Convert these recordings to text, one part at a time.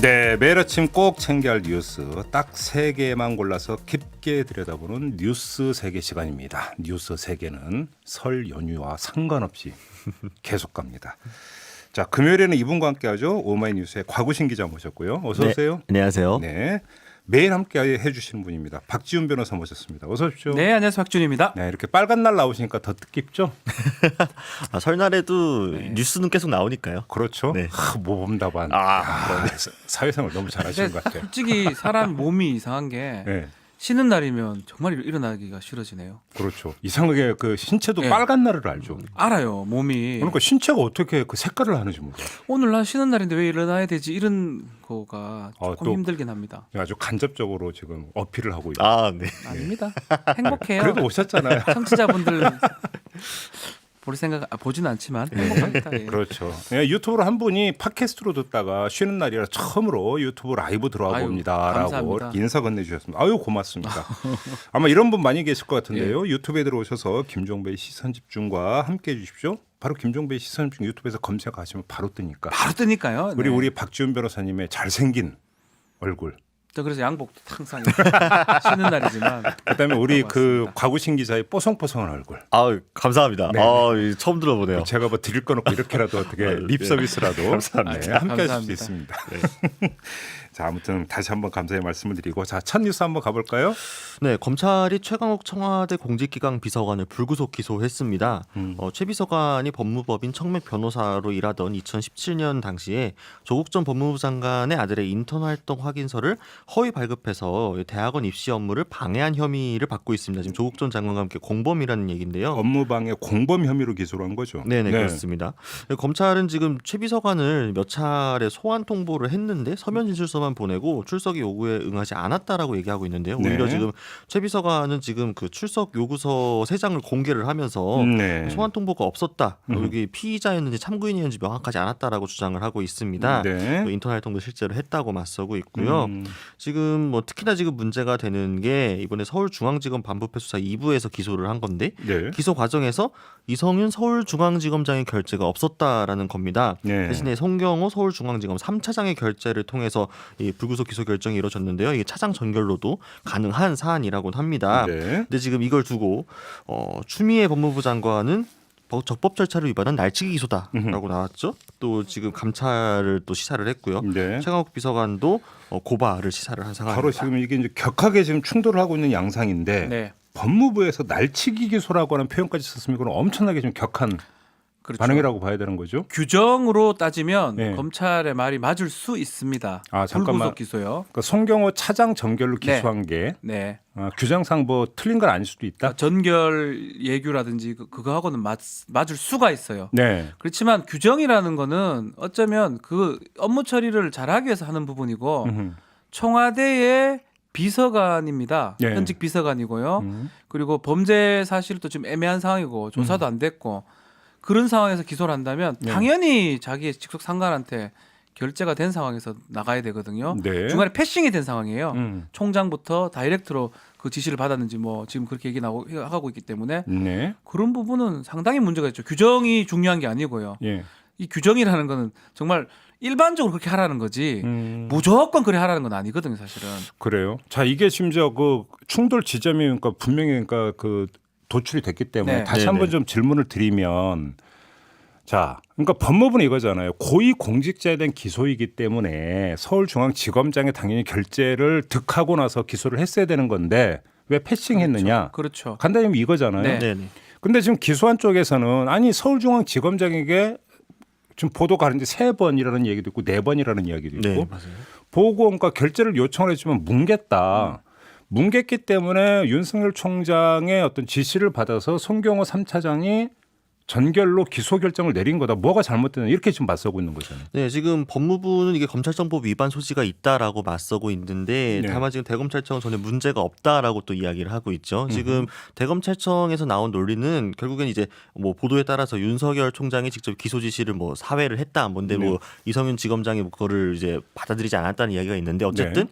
네, 매일 아침 꼭 챙겨야 할 뉴스 딱 3개만 골라서 깊게 들여다보는 뉴스 세계 시간입니다. 뉴스 세계는 설 연휴와 상관없이 계속 갑니다. 자, 금요일에는 이분과 함께하죠. 오마이뉴스의 곽우신 기자 모셨고요. 어서 오세요. 네, 안녕하세요. 네, 매일 함께 해주시는 분입니다. 박지훈 변호사 모셨습니다. 어서 오십시오. 네, 안녕하세요. 박준입니다. 네, 이렇게 빨간 날 나오시니까 더 뜻깊죠? 설날에도 뉴스는 계속 나오니까요. 그렇죠. 네. 모범답안. 사회생활 너무 잘하시는 것 같아요. 솔직히 사람 몸이 이상한 게 네. 쉬는 날이면 정말 일어나기가 싫어지네요. 그렇죠. 이상하게 그 신체도 네. 빨간 날을 알죠. 알아요, 몸이. 그러니까 신체가 어떻게 그 색깔을 하는지 몰라요. 오늘 난 쉬는 날인데 왜 일어나야 되지? 이런 거가 조금 또 힘들긴 합니다. 아주 간접적으로 지금 어필을 하고 있고. 네. 아닙니다. 행복해요. 그래도 오셨잖아요. 청취자분들 볼 생각 보지는 않지만 행복합니다. 예. 그렇죠. 네, 유튜브로 한 분이 팟캐스트로 듣다가 쉬는 날이라 처음으로 유튜브 라이브 들어와 아유, 봅니다라고 감사합니다. 인사 건네주셨습니다. 아유 고맙습니다. 아마 이런 분 많이 계실 것 같은데요. 유튜브에 들어오셔서 김종배의 시선집중과 함께해 주십시오. 바로 김종배의 시선집중 유튜브에서 검색하시면 바로 뜨니까. 바로 뜨니까요. 그리고 네. 우리 박지훈 변호사님의 잘생긴 얼굴. 저 그래서 양복도 항상 쉬는 날이지만 그다음에 우리 그 고맙습니다. 곽우신 기자의 뽀송뽀송한 얼굴. 감사합니다. 네. 처음 들어보네요. 제가 뭐 드릴 건 없고 이렇게라도 어떻게 립 서비스라도 감사합니다. 네, 함께 하실 수 감사합니다. 있습니다. 자, 아무튼 다시 한번 감사의 말씀을 드리고 자, 첫 뉴스 한번 가볼까요? 네, 검찰이 최강욱 청와대 공직기강 비서관을 불구속 기소했습니다. 최 비서관이 법무법인 청맥 변호사로 일하던 2017년 당시에 조국 전 법무부 장관의 아들의 인턴 활동 확인서를 허위 발급해서 대학원 입시 업무를 방해한 혐의를 받고 있습니다. 지금 조국 전 장관과 함께 공범이라는 얘기인데요. 업무방해 공범 혐의로 기소를 한 거죠. 네네 그렇습니다. 검찰은 지금 최 비서관을 몇 차례 소환 통보를 했는데 서면 진술서만 보내고 출석 요구에 응하지 않았다라고 얘기하고 있는데요. 오히려 네. 지금 최 비서관은 지금 그 출석 요구서 3장을 공개를 하면서 네. 소환 통보가 없었다. 여기 피의자였는지 참고인이었는지 명확하지 않았다라고 주장을 하고 있습니다. 네. 또 인턴 활동도 실제로 했다고 맞서고 있고요. 지금 뭐 특히나 지금 문제가 되는 게 이번에 서울중앙지검 반부패 수사 2부에서 기소를 한 건데 네. 기소 과정에서 이성윤 서울중앙지검장의 결재가 없었다라는 겁니다. 네. 대신에 송경호 서울중앙지검 3차장의 결재를 통해서 이 불구속 기소 결정이 이루어졌는데요. 이게 차장 전결로도 가능한 사안이라고 합니다. 네. 근데 지금 이걸 두고 추미애 법무부 장관은 적법 절차를 위반한 날치기 기소다라고 나왔죠. 또 지금 감찰을 또 시사를 했고요. 네. 최강욱 비서관도 고발을 시사를 한 상황입니다. 바로 지금 이게 이제 격하게 지금 충돌을 하고 있는 양상인데 네. 법무부에서 날치기 기소라고 하는 표현까지 썼으면 이건 엄청나게 좀 격한 그렇죠. 반응이라고 봐야 되는 거죠. 규정으로 따지면 네. 검찰의 말이 맞을 수 있습니다. 아, 잠깐만. 불구속 기소요. 그러니까 송경호 차장 전결로 네. 기소한 게 네. 규정상 뭐 틀린 건 아닐 수도 있다. 전결 예규라든지 그거하고는 맞을 수가 있어요. 네. 그렇지만 규정이라는 거는 어쩌면 그 업무 처리를 잘하기 위해서 하는 부분이고 청와대의 비서관입니다. 네. 현직 비서관이고요. 그리고 범죄 사실도 좀 애매한 상황이고 조사도 안 됐고 그런 상황에서 기소를 한다면 네. 당연히 자기의 직속 상관한테 결재가 된 상황에서 나가야 되거든요. 네. 중간에 패싱이 된 상황이에요. 음. 총장부터 다이렉트로 그 지시를 받았는지 뭐 지금 그렇게 얘기 하고 있기 때문에 네. 그런 부분은 상당히 문제가 있죠. 규정이 중요한 게 아니고요. 예. 이 규정이라는 거는 정말 일반적으로 그렇게 하라는 거지 무조건 그래 하라는 건 아니거든요, 사실은. 그래요. 자, 이게 심지어 그 충돌 지점이 그러니까 분명히 그러니까 그 도출이 됐기 때문에 네. 다시 한번 좀 질문을 드리면 자, 그러니까 법무부는 이거잖아요. 고위 공직자에 대한 기소이기 때문에 서울중앙지검장이 당연히 결재를 득하고 나서 기소를 했어야 되는 건데 왜 패싱했느냐? 그렇죠. 간단히 하면 이거잖아요. 네. 네네. 근데 지금 기소한 쪽에서는 아니 서울중앙지검장에게 지금 보도가 하는지 3번이라는 얘기도 있고 4번이라는 이야기도 있고 네, 맞아요. 보고 그러니까 결재를 요청을 했지만 뭉갰다. 뭉갰기 때문에 윤석열 총장의 어떤 지시를 받아서 송경호 3차장이 전결로 기소 결정을 내린 거다. 뭐가 잘못됐냐 이렇게 지금 맞서고 있는 거잖아요. 네, 지금 법무부는 이게 검찰청법 위반 소지가 있다라고 맞서고 있는데 네. 다만 지금 대검찰청은 전혀 문제가 없다라고 또 이야기를 하고 있죠. 지금 대검찰청에서 나온 논리는 결국엔 이제 뭐 보도에 따라서 윤석열 총장이 직접 기소 지시를 뭐 사회를 했다. 뭔데 뭐 이성윤 지검장이 그거를 이제 받아들이지 않았다는 이야기가 있는데 어쨌든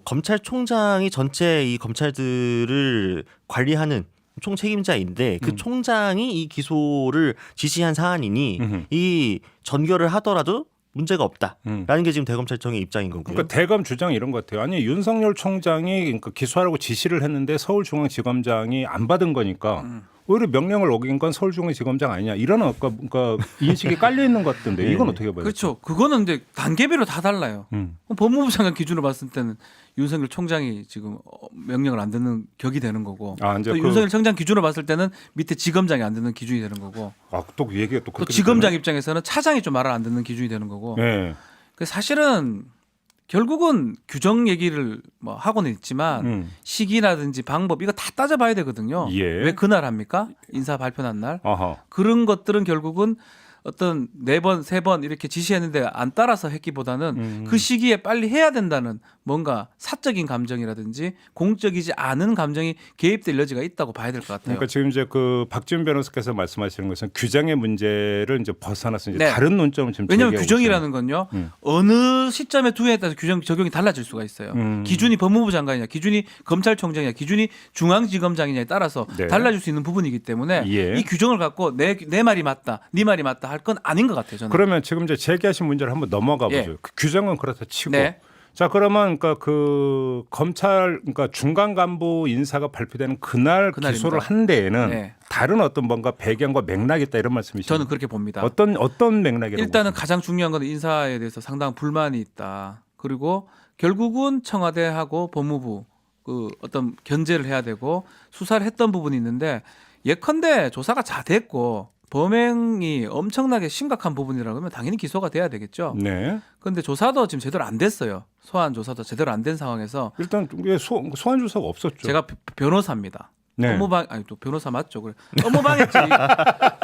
검찰총장이 전체 이 검찰들을 관리하는 총책임자인데 그 총장이 이 기소를 지시한 사안이니 이 전결을 하더라도 문제가 없다라는 게 지금 대검찰청의 입장인 거고요. 그러니까 대검 주장이 이런 것 같아요. 아니 윤석열 총장이 그러니까 기소하라고 지시를 했는데 서울중앙지검장이 안 받은 거니까 오히려 명령을 어긴 건 서울중앙지검장 아니냐 이런 그러니까 인식이 깔려 있는 것 같은데 이건 어떻게 봐요? 그렇죠. 그거는 이제 단계별로 다 달라요. 법무부 장관 기준으로 봤을 때는 윤석열 총장이 지금 명령을 안 듣는 격이 되는 거고 아, 이제 또 윤석열 총장 기준으로 봤을 때는 밑에 지검장이 안 듣는 기준이 되는 거고 또 얘기가 또 또 그렇게 지검장 입장에서는 차장이 좀 말을 안 듣는 기준이 되는 거고 네. 사실은 결국은 규정 얘기를 뭐 하고는 있지만 시기라든지 방법 이거 다 따져봐야 되거든요. 예. 왜 그날 합니까? 인사 발표난 날. 아하. 그런 것들은 결국은 어떤 4번, 3번 이렇게 지시했는데 안 따라서 했기보다는 그 시기에 빨리 해야 된다는 뭔가 사적인 감정이라든지 공적이지 않은 감정이 개입될 여지가 있다고 봐야 될 것 같아요. 그러니까 지금 이제 그 박지훈 변호사께서 말씀하시는 것은 규정의 문제를 이제 벗어나서 이제 네. 다른 논점을 지금 왜냐하면 제기하고 규정이라는 건요. 어느 시점에 두에 따라서 규정 적용이 달라질 수가 있어요. 기준이 법무부 장관이냐, 기준이 검찰총장이냐, 기준이 중앙지검장이냐에 따라서 네. 달라질 수 있는 부분이기 때문에 예. 이 규정을 갖고 내 말이 맞다, 네 말이 맞다 할 건 아닌 것 같아요. 저는. 그러면 지금 이제 제기하신 문제를 한번 넘어가 보죠. 예. 그 규정은 그렇다 치고. 네. 자 그러면 그러니까 그 검찰 그러니까 중간 간부 인사가 발표되는 그날 그날입니다. 기소를 한 데에는 네. 다른 어떤 뭔가 배경과 맥락이 있다 이런 말씀이시죠? 저는 그렇게 봅니다. 어떤 맥락이라고? 일단은 가장 중요한 건 인사에 대해서 상당한 불만이 있다. 그리고 결국은 청와대하고 법무부 그 어떤 견제를 해야 되고 수사를 했던 부분이 있는데 예컨대 조사가 잘 됐고 범행이 엄청나게 심각한 부분이라고 하면 당연히 기소가 돼야 되겠죠. 네. 그런데 조사도 지금 제대로 안 됐어요. 소환 조사도 제대로 안 된 상황에서 일단 소환 조사가 없었죠. 제가 변호사입니다. 네. 업무방 아니 또 변호사 맞죠? 그래. 업무방해죄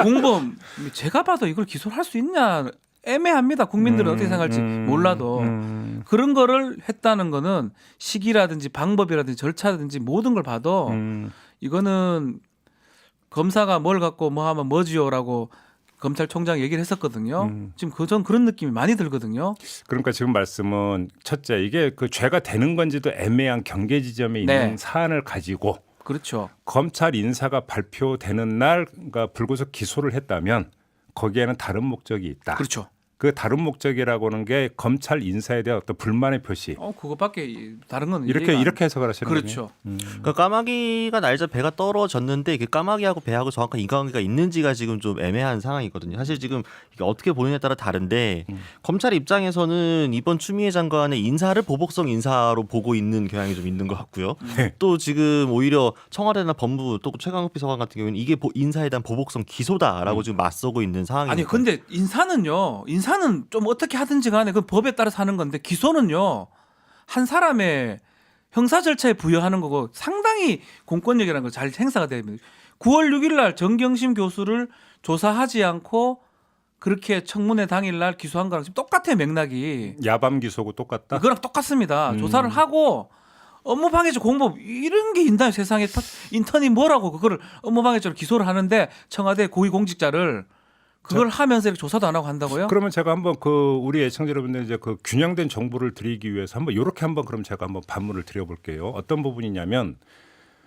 공범 제가 봐도 이걸 기소를 할 수 있냐 애매합니다. 국민들은 어떻게 생각할지 몰라도 그런 거를 했다는 거는 시기라든지 방법이라든지 절차라든지 모든 걸 봐도 이거는 검사가 뭘 갖고 뭐 하면 뭐지요라고 검찰총장 얘기를 했었거든요. 지금 전 그런 느낌이 많이 들거든요. 그러니까 지금 말씀은 첫째 이게 그 죄가 되는 건지도 애매한 경계 지점에 있는 네. 사안을 가지고 그렇죠. 검찰 인사가 발표되는 날 그러니까 불구속 기소를 했다면 거기에는 다른 목적이 있다. 그렇죠. 그 다른 목적이라고 하는 게 검찰 인사에 대한 어떤 불만의 표시. 그거밖에 다른 건 이렇게 해석을 하시는 거예요. 그렇죠. 그러니까 까마귀가 날자 배가 떨어졌는데 그 까마귀하고 배하고 정확한 인과관계가 있는지가 지금 좀 애매한 상황이거든요. 사실 지금 이게 어떻게 보느냐에 따라 다른데 검찰 입장에서는 이번 추미애 장관의 인사를 보복성 인사로 보고 있는 경향이 좀 있는 것 같고요. 네. 또 지금 오히려 청와대나 법무부 또 최강욱 비서관 같은 경우는 이게 인사에 대한 보복성 기소다라고 지금 맞서고 있는 상황이니까. 아니 근데 인사는 좀 어떻게 하든지 간에 그 법에 따라서 하는 건데 기소는요 한 사람의 형사 절차에 부여하는 거고 상당히 공권력이라는 걸 잘 행사가 됩니다. 9월 6일 날 정경심 교수를 조사하지 않고 그렇게 청문회 당일 날 기소한 거랑 지금 똑같아요 맥락이. 야밤 기소고 똑같다. 그거랑 똑같습니다. 조사를 하고 업무방해죄 공범 이런 게 있나요 세상에. 인턴이 뭐라고 그거를 업무방해죄로 기소를 하는데 청와대 고위공직자를 그걸 하면서 이렇게 조사도 안 하고 한다고요? 그러면 제가 한번 우리 애청자 여러분들 이제 그 균형된 정보를 드리기 위해서 한번 이렇게 한번 그럼 제가 한번 반문을 드려볼게요. 어떤 부분이냐면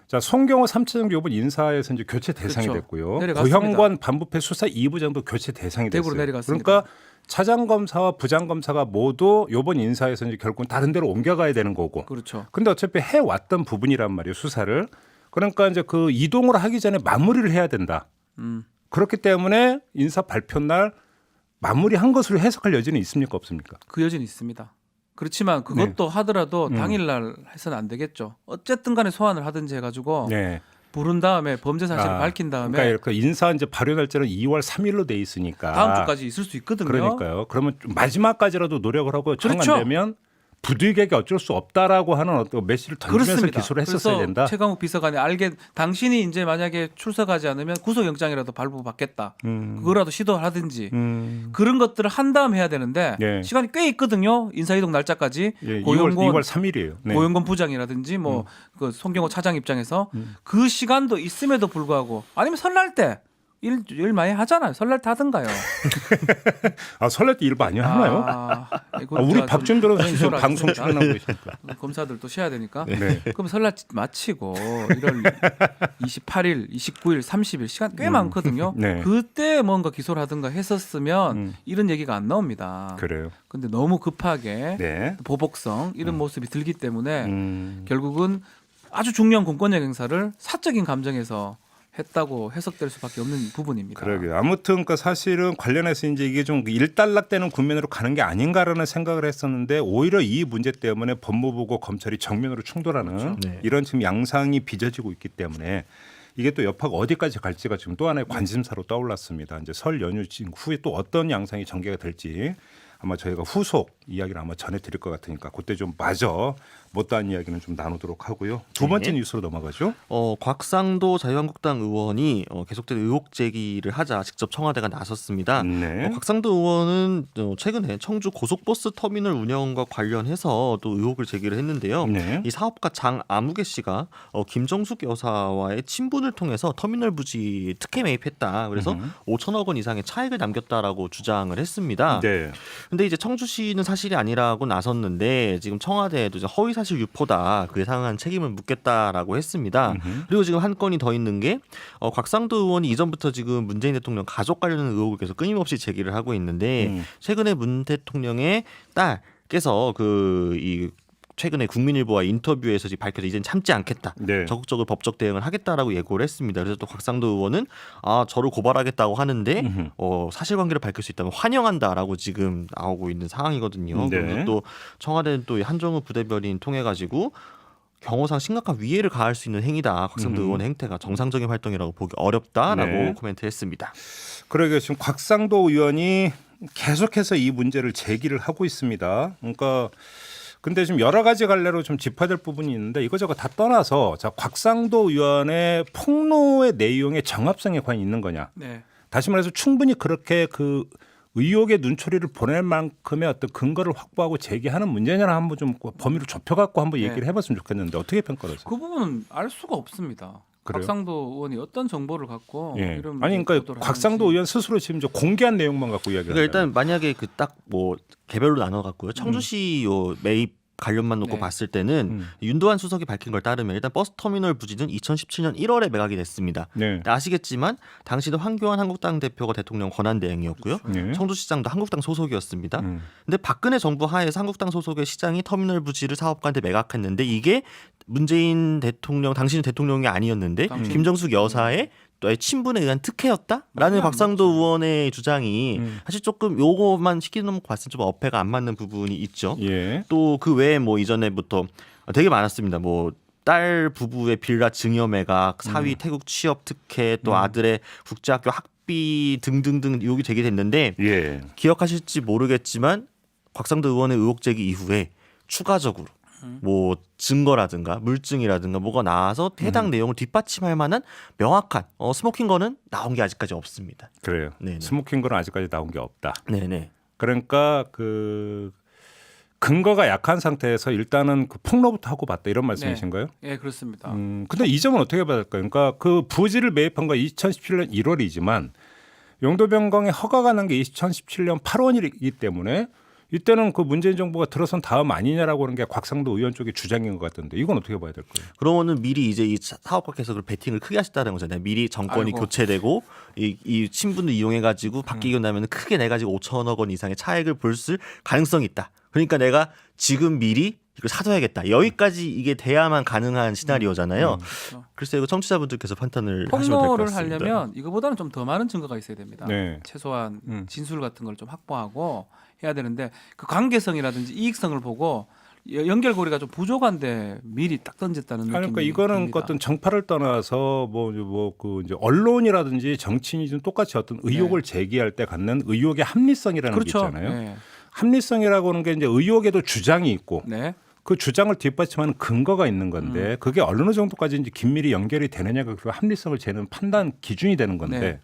자 송경호 3차장 요번 인사에서 이제 교체 대상이 그렇죠. 됐고요. 내려갔습니다. 고형관 반부패 수사 2부장도 교체 대상이 됐어요. 대구로 내려갔습니다. 그러니까 차장 검사와 부장 검사가 모두 요번 인사에서 이제 결국은 다른 데로 옮겨가야 되는 거고. 그렇죠. 근데 어차피 해 왔던 부분이란 말이에요 수사를. 그러니까 이제 그 이동을 하기 전에 마무리를 해야 된다. 그렇기 때문에 인사 발표 날 마무리한 것으로 해석할 여지는 있습니까 없습니까? 그 여지는 있습니다. 그렇지만 그것도 하더라도 당일날 해서는 안 되겠죠. 어쨌든 간에 소환을 하든지 해가지고 네. 부른 다음에 범죄 사실을 밝힌 다음에 그러니까 인사 이제 발효 날짜는 2월 3일로 돼 있으니까 다음 주까지 있을 수 있거든요. 그러니까요. 그러면 좀 마지막까지라도 노력을 하고 정 안 그렇죠. 되면 부득이하게 어쩔 수 없다라고 하는 어떤 메시지를 던지면서 그렇습니다. 기소를 했었어야 그래서 된다. 최강욱 비서관이 당신이 이제 만약에 출석하지 않으면 구속영장이라도 발부받겠다. 그거라도 시도하든지 그런 것들을 한 다음 해야 되는데 네. 시간이 꽤 있거든요. 인사이동 날짜까지. 예, 고용건 2월 3일이에요. 네. 고용건 부장이라든지 뭐 그 송경호 차장 입장에서 그 시간도 있음에도 불구하고 아니면 설날 때 일 많이 하잖아요. 설날 때 하든가요. 아 설날 때 일 많이 하나요? 이거 우리 제가 박준 변호사님 좀 지금 방송 하겠습니다. 출연하고 계십니까? 검사들도 쉬어야 되니까. 네. 그럼 설날 마치고 1월 28일, 29일, 30일 시간 꽤 많거든요. 네. 그때 뭔가 기소를 하든가 했었으면 이런 얘기가 안 나옵니다. 그래요. 근데 너무 급하게 네. 보복성 이런 모습이 들기 때문에 음. 결국은 아주 중요한 공권력 행사를 사적인 감정에서 했다고 해석될 수밖에 없는 부분입니다. 그러게요. 아무튼 그 사실은 관련해서 이제 이게 좀 일단락되는 국면으로 가는 게 아닌가라는 생각을 했었는데 오히려 이 문제 때문에 법무부고 검찰이 정면으로 충돌하는 그렇죠. 네. 이런 지금 양상이 빚어지고 있기 때문에 이게 또 여파가 어디까지 갈지가 지금 또 하나의 관심사로 떠올랐습니다. 이제 설 연휴 후에 또 어떤 양상이 전개가 될지 아마 저희가 후속 이야기를 아마 전해드릴 것 같으니까 그때 좀 마저 못다한 이야기는 좀 나누도록 하고요. 두 번째 네. 뉴스로 넘어가죠. 곽상도 자유한국당 의원이 계속된 의혹 제기를 하자 직접 청와대가 나섰습니다. 네. 곽상도 의원은 최근에 청주 고속버스 터미널 운영과 관련해서 또 의혹을 제기를 했는데요. 네. 이 사업가 장아무개 씨가 김정숙 여사와의 친분을 통해서 터미널 부지 특혜 매입했다. 그래서 5천억 원 이상의 차익을 남겼다라고 주장을 했습니다. 네. 근데 이제 청주시는 사실이 아니라고 나섰는데 지금 청와대에도 이제 허위사실 유포다 그에 상한 책임을 묻겠다라고 했습니다. 그리고 지금 한 건이 더 있는 게 곽상도 의원이 이전부터 지금 문재인 대통령 가족 관련 의혹을 계속 끊임없이 제기를 하고 있는데 최근에 문 대통령의 딸께서 이 최근에 국민일보와 인터뷰에서 지금 밝혀서 이제는 참지 않겠다. 네. 적극적으로 법적 대응을 하겠다라고 예고를 했습니다. 그래서 또 곽상도 의원은 저를 고발하겠다고 하는데 사실관계를 밝힐 수 있다면 환영한다라고 지금 나오고 있는 상황이거든요. 네. 그런데 또 청와대는 또 한정우 부대변인 통해 가지고 경호상 심각한 위해를 가할 수 있는 행위다. 곽상도 의원의 행태가 정상적인 활동이라고 보기 어렵다라고 네. 코멘트했습니다. 그러게 지금 곽상도 의원이 계속해서 이 문제를 제기를 하고 있습니다. 그러니까 근데 지금 여러 가지 갈래로 좀 짚어야 될 부분이 있는데 이거저거 다 떠나서 자 곽상도 의원의 폭로의 내용의 정합성에 과연 있는 거냐. 네. 다시 말해서 충분히 그렇게 그 의혹의 눈초리를 보낼 만큼의 어떤 근거를 확보하고 제기하는 문제냐는 한번 좀 범위를 좁혀갖고 한번 네. 얘기를 해봤으면 좋겠는데 어떻게 평가하세요? 그 부분은 알 수가 없습니다. 그래요? 곽상도 의원이 어떤 정보를 갖고 예. 이런 아니 그러니까 보도를 곽상도 하는지. 의원 스스로 지금 저 공개한 내용만 갖고 이야기를 그러니까 일단 만약에 그 딱 뭐 개별로 나눠 갖고요. 청주시 요 매입 관련만 놓고 네. 봤을 때는 윤도한 수석이 밝힌 걸 따르면 일단 버스터미널 부지는 2017년 1월에 매각이 됐습니다. 네. 아시겠지만 당시도 황교안 한국당 대표가 대통령 권한 대행이었고요. 네. 청주시장도 한국당 소속이었습니다. 음. 근데 박근혜 정부 하에서 한국당 소속의 시장이 터미널 부지를 사업가한테 매각했는데 이게 문재인 대통령 당시는 대통령이 아니었는데 당시- 김정숙 여사의 또의 친분에 의한 특혜였다라는 맞아요. 곽상도 의원의 주장이 음. 사실 조금 요거만 시키놓고 봤을 때 좀 어폐가 안 맞는 부분이 있죠. 예. 또 그 외에 뭐 이전에부터 되게 많았습니다. 뭐 딸 부부의 빌라 증여 매각, 사위 태국 취업 특혜, 또 아들의 국제학교 학비 등등등 의혹이 제기됐는데 예. 기억하실지 모르겠지만 곽상도 의원의 의혹 제기 이후에 추가적으로 뭐 증거라든가 물증이라든가 뭐가 나와서 해당 내용을 뒷받침할 만한 명확한 스모킹 거는 나온 게 아직까지 없습니다. 그래요. 네네. 스모킹 거는 아직까지 나온 게 없다. 네네. 그러니까 그 근거가 약한 상태에서 일단은 그 폭로부터 하고 봤다 이런 말씀이신가요? 예, 그렇습니다. 근데 이 점은 어떻게 봐야 될까요? 그러니까 그 부지를 매입한 거 2017년 1월이지만 용도 변경의 허가가 난 게 2017년 8월이기 때문에 이때는 그 문재인 정부가 들어선 다음 아니냐라고 하는 게 곽상도 의원 쪽의 주장인 것 같던데 이건 어떻게 봐야 될까요? 그러면은 미리 이제 이 사업가께서 그 베팅을 크게 하셨다는 거잖아요. 미리 정권이 아이고. 교체되고 이 친분을 이용해 가지고 바뀌고 나면은 크게 내 가지고 5천억 원 이상의 차익을 볼 수 가능성이 있다. 그러니까 내가 지금 미리 이걸 사둬야겠다. 여기까지 이게 돼야만 가능한 시나리오잖아요. 그렇죠. 글쎄 이거 청취자분들께서 판단을 하시면 될 것 폭로를 같습니다. 하려면 이거보다는 좀 더 많은 증거가 있어야 됩니다. 네. 최소한 진술 같은 걸 좀 확보하고 해야 되는데 그 관계성이라든지 이익성을 보고 연결고리가 좀 부족한데 미리 딱 던졌다는 느낌이 그러니까 이거는 듭니다. 어떤 정파를 떠나서 그 이제 언론이라든지 정치인이 좀 똑같이 어떤 의혹을 제기할 때 갖는 의혹의 합리성이라는 그렇죠. 게 있잖아요. 네. 합리성이라고 하는 게 이제 의혹에도 주장이 있고 네. 그 주장을 뒷받침하는 근거가 있는 건데 그게 어느 정도까지 이제 긴밀히 연결이 되느냐가 그 합리성을 재는 판단 기준이 되는 건데 네.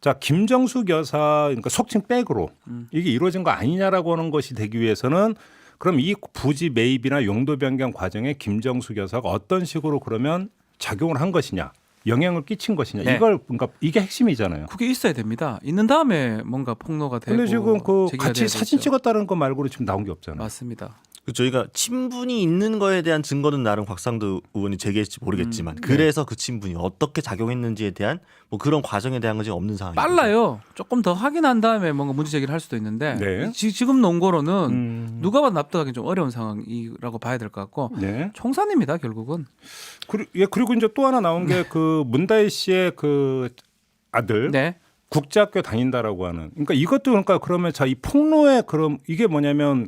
자 김정숙 여사 그러니까 속칭 백으로 이게 이루어진 거 아니냐라고 하는 것이 되기 위해서는 그럼 이 부지 매입이나 용도 변경 과정에 김정숙 여사가 어떤 식으로 그러면 작용을 한 것이냐 영향을 끼친 것이냐. 네. 이걸 그러니까 이게 핵심이잖아요. 그게 있어야 됩니다. 있는 다음에 뭔가 폭로가 되고. 근데 지금 그 제기가 같이 돼야 사진 되죠. 찍었다는 거 말고는 지금 나온 게 없잖아요. 맞습니다. 저희가 친분이 있는 거에 대한 증거는 나름 곽상도 의원이 제기했지 모르겠지만 그래서 그 친분이 어떻게 작용했는지에 대한 뭐 그런 과정에 대한 건 지금 없는 상황이에요. 빨라요. 조금 더 확인한 다음에 뭔가 문제 제기를 할 수도 있는데 네. 지금 논 거로는 누가 봐도 납득하기 좀 어려운 상황이라고 봐야 될 것 같고 네. 총선입니다 결국은. 그리고 이제 또 하나 나온 게 그 문다혜 씨의 그 아들 네. 국제학교 다닌다라고 하는. 그러니까 이것도 그러니까 그러면 자 이 폭로에 그럼 이게 뭐냐면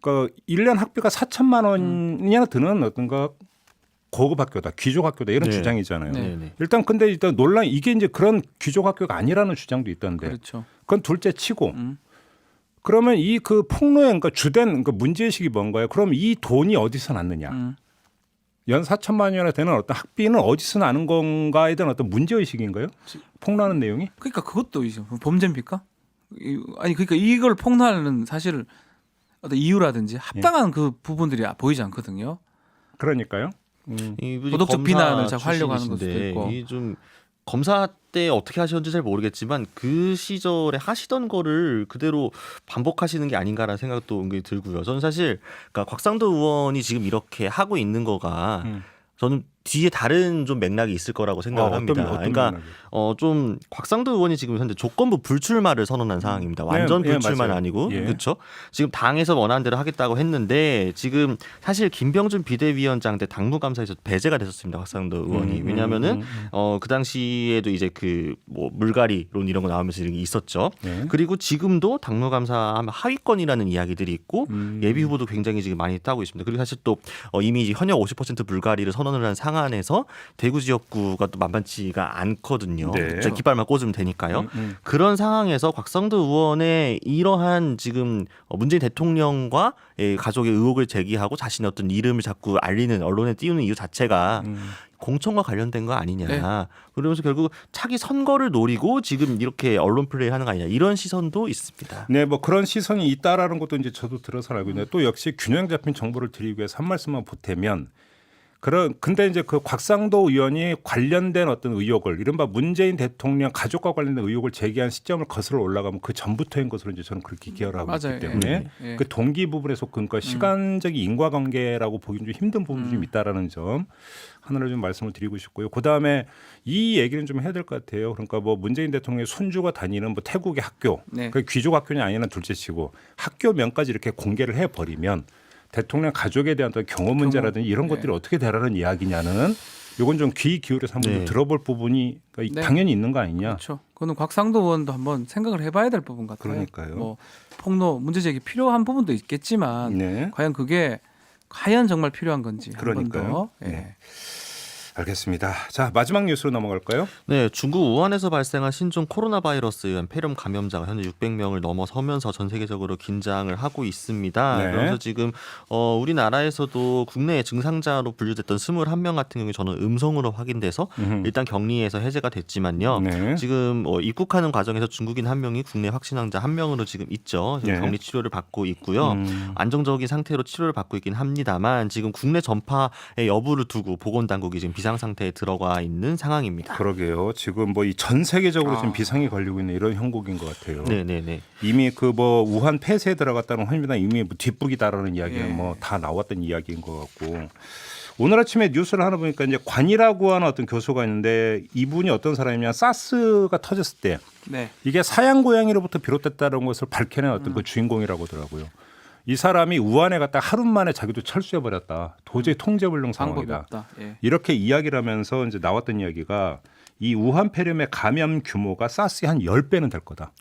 그러니까 1년 학비가 4천만 원이나 드는 어떤가 고급 학교다, 귀족 학교다 이런 네. 주장이잖아요. 네. 네. 일단 근데 일단 논란 이게 이제 그런 귀족 학교가 아니라는 주장도 있던데. 그렇죠. 그건 둘째 치고. 그러면 이 그 폭로의 그러니까 주된 그러니까 문제의식이 뭔가요? 그럼 이 돈이 어디서 났느냐? 연 4천만 원이나 되는 어떤 학비는 어디서 나는 건가에 대한 어떤 문제의식인가요? 폭로하는 내용이? 그러니까 그것도 이제 범죄입니까? 아니 그러니까 이걸 폭로하는 사실 어떤 이유라든지 합당한 그 부분들이 보이지 않거든요. 그러니까요. 이분이 도덕적 검사 비난을 자꾸 하려고 하는 출신이신데 것도 있고. 이좀 검사 때 어떻게 하셨는지 잘 모르겠지만 그 시절에 하시던 거를 그대로 반복하시는 게 아닌가라는 생각도 은근히 들고요. 저는 사실 그러니까 곽상도 의원이 지금 이렇게 하고 있는 거가 저는 뒤에 다른 좀 맥락이 있을 거라고 생각을 합니다. 그러니까 맥락이? 좀 곽상도 의원이 지금 현재 조건부 불출마를 선언한 상황입니다. 완전 네, 불출마는 맞아요. 아니고 예. 그렇죠. 지금 당에서 원하는 대로 하겠다고 했는데 지금 사실 김병준 비대위원장 때 당무감사에서 배제가 됐었습니다. 곽상도 의원이 왜냐하면은 그 당시에도 이제 그 뭐 물갈이론 이런 거 나오면서 이런 게 있었죠. 네. 그리고 지금도 당무감사하면 하위권이라는 이야기들이 있고 예비 후보도 굉장히 지금 많이 따고 있습니다. 그리고 사실 또 이미 이제 현역 50% 불가리를 선언을 한 상황에서 대구 지역구가 또 만만치가 않거든요. 네. 저 깃발만 꽂으면 되니까요. 그런 상황에서 곽상도 의원의 이러한 지금 문재인 대통령과 가족의 의혹을 제기하고 자신의 어떤 이름을 자꾸 알리는 언론에 띄우는 이유 자체가 공천과 관련된 거 아니냐. 네. 그러면서 결국 차기 선거를 노리고 지금 이렇게 언론 플레이하는 거 아니냐. 이런 시선도 있습니다. 네, 뭐 그런 시선이 있다라는 것도 이제 저도 들어서 알고 있는데 또 역시 균형 잡힌 정보를 드리기 위해서 한 말씀만 보태면 근데 이제 그 곽상도 의원이 관련된 어떤 의혹을 이른바 문재인 대통령 가족과 관련된 의혹을 제기한 시점을 거슬러 올라가면 그 전부터인 것으로 이제 저는 그렇게 기억을 하고 맞아요. 있기 때문에 예. 그 동기 부분에 속한 그 시간적인 인과관계라고 보기는 좀 힘든 부분이 좀 있다라는 점 하나를 좀 말씀을 드리고 싶고요. 그 다음에 이 얘기는 좀 해야 될 것 같아요. 그러니까 뭐 문재인 대통령의 손주가 다니는 뭐 태국의 학교, 네. 그 귀족 학교냐 아니냐는 둘째치고 학교명까지 이렇게 공개를 해버리면 대통령 가족에 대한 어떤 경호 문제라든지 이런 네. 것들이 어떻게 되라는 이야기냐는 이건 좀 귀 기울여서 한번 네. 들어볼 부분이 그러니까 네. 당연히 있는 거 아니냐. 그렇죠. 그거는 곽상도 의원도 한번 생각을 해봐야 될 부분 같아요. 그러니까요. 뭐 폭로 문제 제기 필요한 부분도 있겠지만 네. 과연 그게 과연 정말 필요한 건지 한 번 그러니까요. 더. 예. 네. 알겠습니다. 자, 마지막 뉴스로 넘어갈까요? 네, 중국 우한에서 발생한 신종 코로나 바이러스에 의한 폐렴 감염자가 현재 600명을 넘어서면서 전 세계적으로 긴장을 하고 있습니다. 네. 그래서 지금 우리나라에서도 국내 증상자로 분류됐던 21명 같은 경우에 저는 음성으로 확인돼서 일단 격리에서 해제가 됐지만요. 네. 지금 입국하는 과정에서 중국인 한 명이 국내 확진 환자 한 명으로 지금 있죠. 지금 네. 격리 치료를 받고 있고요. 안정적인 상태로 치료를 받고 있긴 합니다만 지금 국내 전파의 여부를 두고 보건당국이 지금 비상 상태에 들어가 있는 상황입니다. 그러게요. 지금 뭐 이 전 세계적으로 지금 비상이 걸리고 있는 이런 형국인 것 같아요. 네네네. 이미 그 뭐 우한 폐쇄에 들어갔다는 환미당 이미 뭐 뒷북이다라는 이야기는 예. 뭐 다 나왔던 이야기인 것 같고 오늘 아침에 뉴스를 하나 보니까 이제 관이라고 하는 어떤 교수가 있는데 이분이 어떤 사람이냐 사스가 터졌을 때 네. 이게 사양 고양이로부터 비롯됐다는 것을 밝혀낸 어떤 그 주인공이라고 하더라고요. 이 사람이 우한에 갔다 하루 만에 자기도 철수해 버렸다. 도저히 통제불능 방법이 상황이다. 없다. 예. 이렇게 이야기를 하면서 이제 나왔던 이야기가 이 우한 폐렴의 감염 규모가 사스의 한 10배는 될 거다.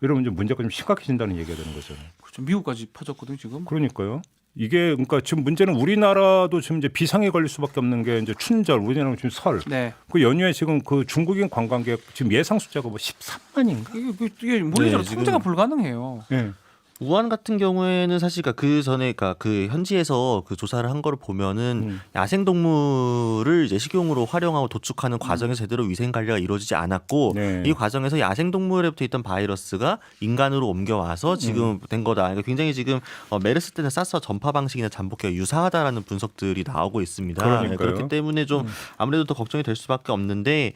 이러면 이제 문제가 좀 심각해진다는 얘기가 되는 거죠. 그렇죠. 미국까지 퍼졌거든요 지금. 그러니까요. 이게 그러니까 지금 문제는 우리나라도 지금 이제 비상에 걸릴 수밖에 없는 게 이제 춘절, 우리나라는 지금 설. 네. 그 연휴에 지금 그 중국인 관광객 지금 예상 숫자가 뭐 13만인가? 이게 물리적으로 네, 지금- 통제가 불가능해요. 예. 우한 같은 경우에는 사실 그 전에 그 현지에서 그 조사를 한 거를 보면은 야생 동물을 이제 식용으로 활용하고 도축하는 과정에서 제대로 위생 관리가 이루어지지 않았고 네. 이 과정에서 야생 동물에부터 있던 바이러스가 인간으로 옮겨와서 지금 된 거다. 그러니까 굉장히 지금 메르스 때는 사스 전파 방식이나 잠복기가 유사하다라는 분석들이 나오고 있습니다. 그러니까요. 그렇기 때문에 좀 아무래도 더 걱정이 될 수밖에 없는데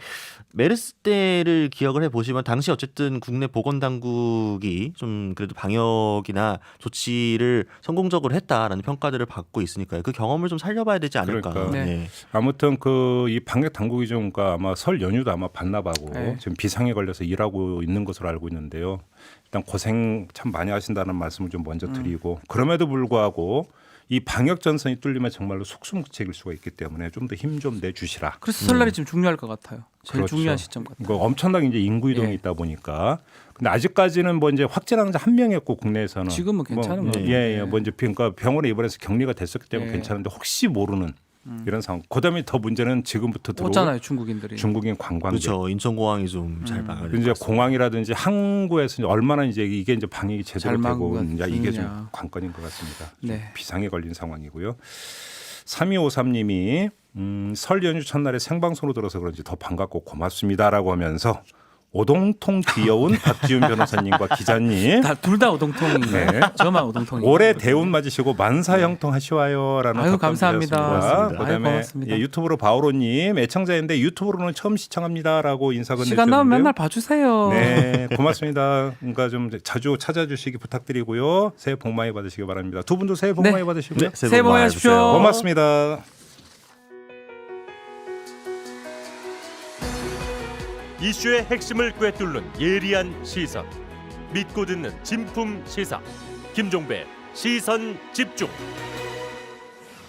메르스 때를 기억을 해보시면 당시 어쨌든 국내 보건당국이 좀 그래도 방역이나 조치를 성공적으로 했다라는 평가들을 받고 있으니까요. 그 경험을 좀 살려봐야 되지 않을까. 그러니까요. 네. 아무튼 그 이 방역 당국이 좀 그러니까 아마 설 연휴도 아마 반납하고 네. 지금 비상에 걸려서 일하고 있는 것으로 알고 있는데요. 일단 고생 참 많이 하신다는 말씀을 좀 먼저 드리고 그럼에도 불구하고 이 방역 전선이 뚫리면 정말로 속수무책일 수가 있기 때문에 좀 더 힘 좀 내주시라. 그래서 설날이 지금 중요할 것 같아요. 제일 그렇죠. 중요한 시점 같아요. 이거 엄청나게 이제 인구 이동이 예. 있다 보니까. 근데 아직까지는 뭐 이제 확진한 환자 한 명이었고 국내에서는 지금은 괜찮은 뭐, 거예요. 예, 뭐 이제 그러니까 병원에 입원해서 격리가 됐었기 때문에 예. 괜찮은데 혹시 모르는 이런 상황. 그다음에 더 문제는 지금부터 들어올 오잖아요, 중국인들이. 중국인 관광객. 그렇죠. 인천공항이 좀 잘 막아야 될 이제 것 같습니다. 공항이라든지 항구에서 이제 얼마나 이제 이게 이제 방역이 제대로 잘 되고 막은 이제 이게 좀 중이냐. 관건인 것 같습니다. 좀 네. 비상에 걸린 상황이고요. 3253님이 설 연휴 첫날에 생방송으로 들어서 그런지 더 반갑고 고맙습니다라고 하면서 오동통 귀여운 박지훈 변호사님과 기자님 둘 다 오동통이에요. 네. 저만 오동통이에요. 올해 대운 맞으시고 만사형통 하시와요라는 아유, 답변 감사합니다. 드렸습니다. 아유, 그다음에 고맙습니다. 예, 유튜브로 바오로님 애청자인데 유튜브로는 처음 시청합니다라고 인사 건네주셨는데요. 시간 나면 맨날 봐주세요. 네, 고맙습니다. 그러니까 좀 자주 찾아주시기 부탁드리고요. 새해 복 많이 받으시기 바랍니다. 두 분도 새해 복 네. 많이 받으시고요. 새해 복 많이 하십시오. 받으세요. 고맙습니다. 이슈의 핵심을 꿰뚫는 예리한 시선, 믿고 듣는 진품 시사, 김종배 시선 집중.